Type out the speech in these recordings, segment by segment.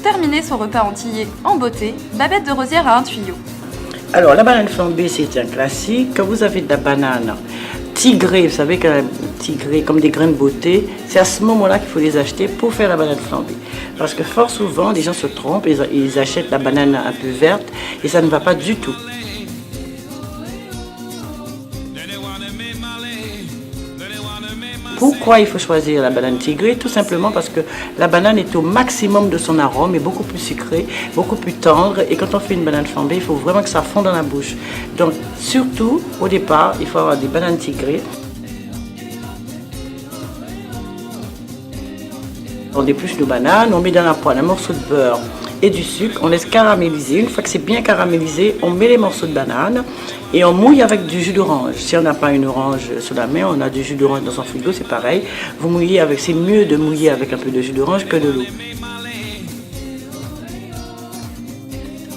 Pour terminer son repas antillais en beauté, Babette de Rosière a un tuyau. Alors, la banane flambée, c'est un classique. Quand vous avez de la banane tigrée, vous savez qu'elle est tigrée comme des grains de beauté, c'est à ce moment-là qu'il faut les acheter pour faire la banane flambée. Parce que fort souvent, les gens se trompent, ils achètent la banane un peu verte et ça ne va pas du tout. Pourquoi il faut choisir la banane tigrée? Tout simplement parce que la banane est au maximum de son arôme, est beaucoup plus sucrée, beaucoup plus tendre. Et quand on fait une banane flambée, il faut vraiment que ça fonde dans la bouche. Donc surtout, au départ, il faut avoir des bananes tigrées. On épluche nos bananes, on met dans la poêle un morceau de beurre et du sucre, on laisse caraméliser. Une fois que c'est bien caramélisé, on met les morceaux de banane et on mouille avec du jus d'orange. Si on n'a pas une orange sous la main, on a du jus d'orange dans son frigo, c'est pareil. Vous mouillez avec, c'est mieux de mouiller avec un peu de jus d'orange que de l'eau.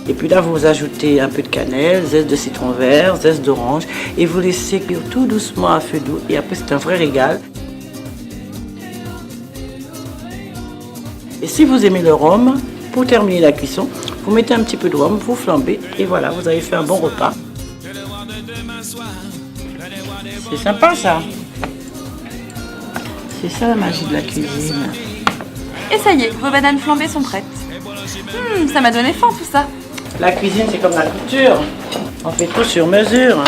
Et puis là, vous ajoutez un peu de cannelle, zeste de citron vert, zeste d'orange et vous laissez cuire tout doucement à feu doux et après c'est un vrai régal. Et si vous aimez le rhum, pour terminer la cuisson, vous mettez un petit peu de rhum, vous flambez et voilà, vous avez fait un bon repas. C'est sympa ça. C'est ça la magie de la cuisine. Et ça y est, vos bananes flambées sont prêtes. Ça m'a donné faim tout ça. La cuisine c'est comme la couture, on fait tout sur mesure.